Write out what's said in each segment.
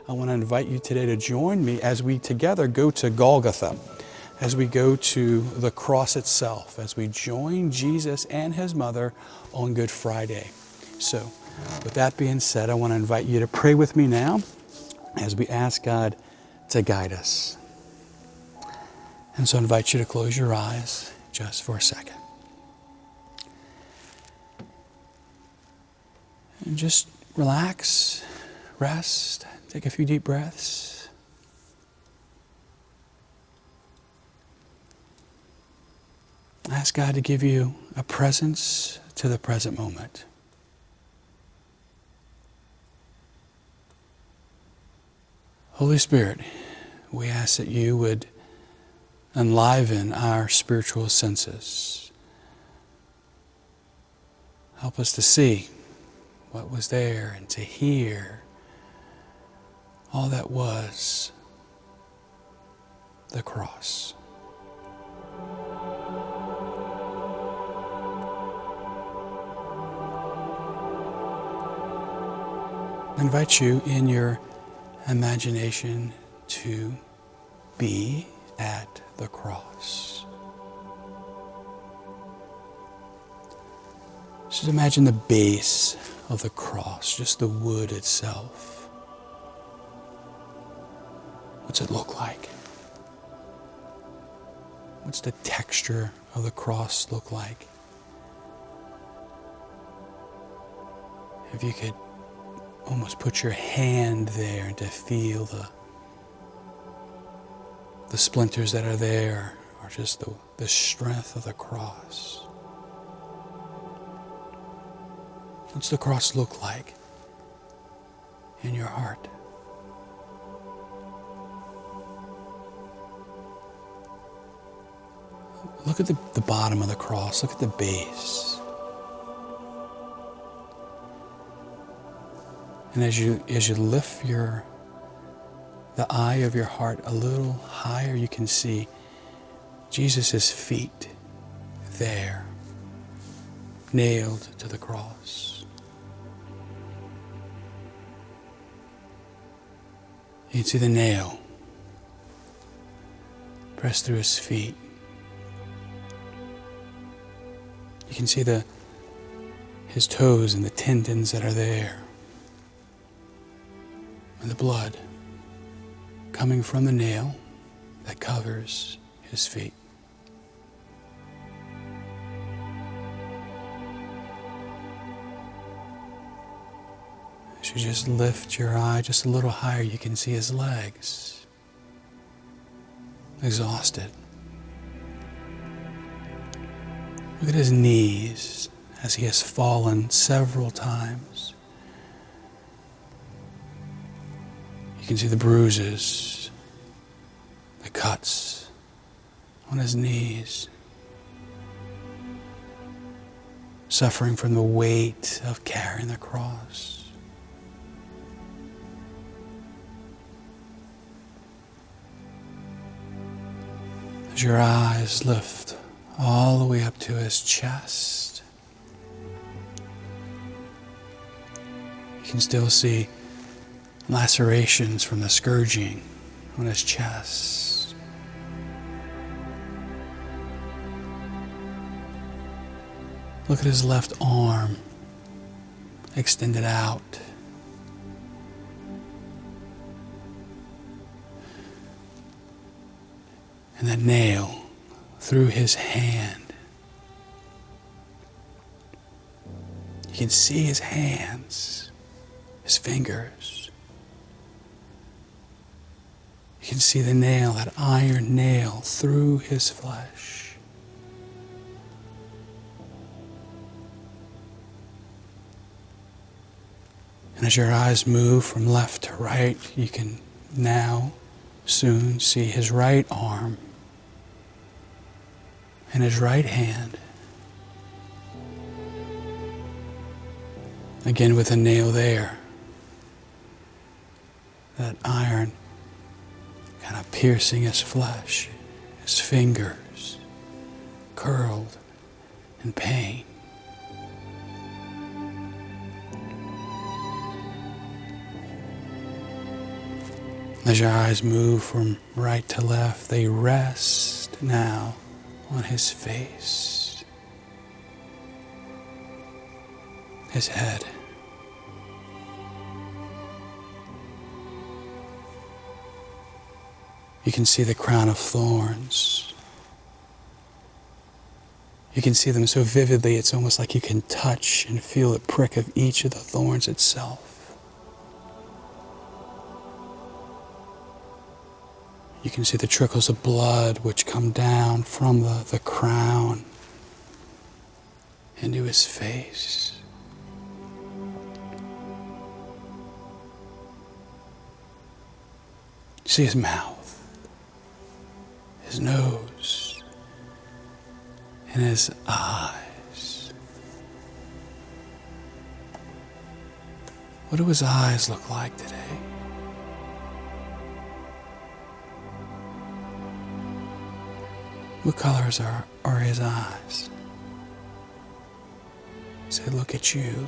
I want to invite you today to join me as we together go to Golgotha, as we go to the cross itself, as we join Jesus and his mother on Good Friday. So with that being said, I want to invite you to pray with me now as we ask God to guide us. And so I invite you to close your eyes just for a second. And just relax, rest, take a few deep breaths. Ask God to give you a presence to the present moment. Holy Spirit, we ask that you would enliven our spiritual senses. Help us to see what was there and to hear all that was the cross. I invite you in your imagination to be at the cross. Just imagine the base of the cross, just the wood itself. What's it look like? What's the texture of the cross look like? If you could almost put your hand there and to feel the splinters that are there, or just the strength of the cross. What's the cross look like in your heart? Look at the bottom of the cross. Look at the base. And as you lift the eye of your heart a little higher, you can see Jesus' feet there, nailed to the cross. You can see the nail pressed through his feet. You can see his toes and the tendons that are there. And the blood coming from the nail that covers his feet. As you just lift your eye just a little higher, you can see his legs, exhausted. Look at his knees as he has fallen several times. You can see the bruises, the cuts on his knees, suffering from the weight of carrying the cross. As your eyes lift all the way up to his chest, you can still see lacerations from the scourging on his chest. Look at his left arm extended out. And that nail through his hand. You can see his hands, his fingers. You can see the nail, that iron nail through his flesh. And as your eyes move from left to right, you can now soon see his right arm and his right hand. Again with a nail there. That iron kind of piercing his flesh, his fingers curled in pain. As your eyes move from right to left, they rest now on his face, his head. You can see the crown of thorns. You can see them so vividly, it's almost like you can touch and feel the prick of each of the thorns itself. You can see the trickles of blood which come down from the crown into his face. You see his mouth, his nose, and his eyes. What do his eyes look like today? What colors are his eyes? Say, look at you.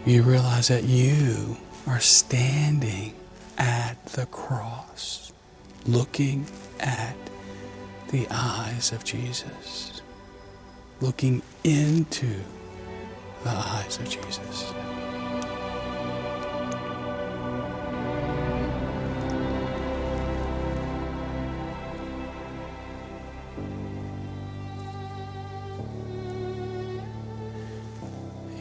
You realize that you are standing at the cross, looking at the eyes of Jesus, looking into the eyes of Jesus.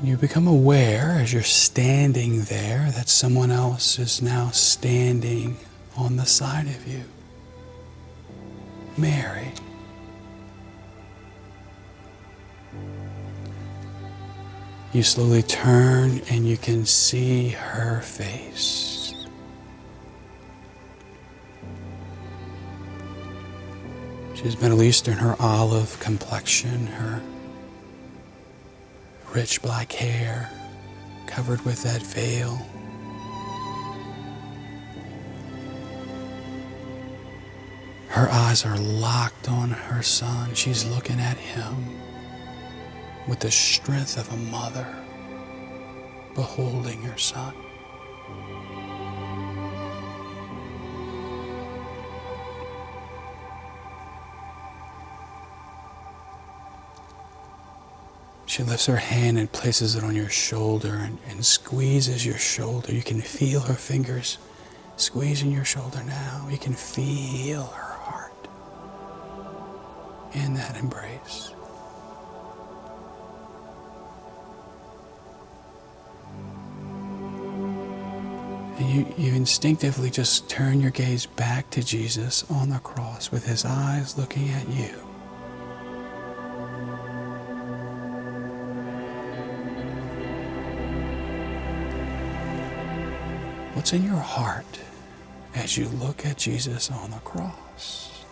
You become aware as you're standing there that someone else is now standing on the side of you. Mary. You slowly turn and you can see her face. She's Middle Eastern, her olive complexion, her rich black hair covered with that veil. Her eyes are locked on her son. She's looking at him with the strength of a mother beholding her son. She lifts her hand and places it on your shoulder and squeezes your shoulder. You can feel her fingers squeezing your shoulder now. You can feel her heart in that embrace. And you instinctively just turn your gaze back to Jesus on the cross with his eyes looking at you. What's in your heart as you look at Jesus on the cross?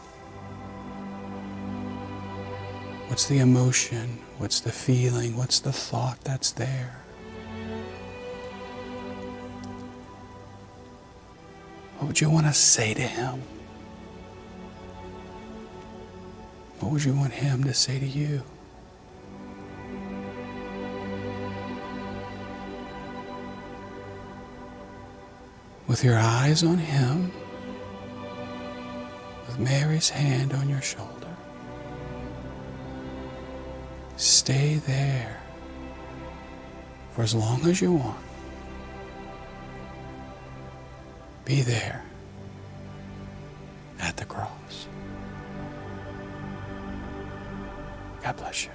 What's the emotion? What's the feeling? What's the thought that's there? What would you want to say to him? What would you want him to say to you? With your eyes on him, with Mary's hand on your shoulder, stay there for as long as you want. Be there at the cross. God bless you.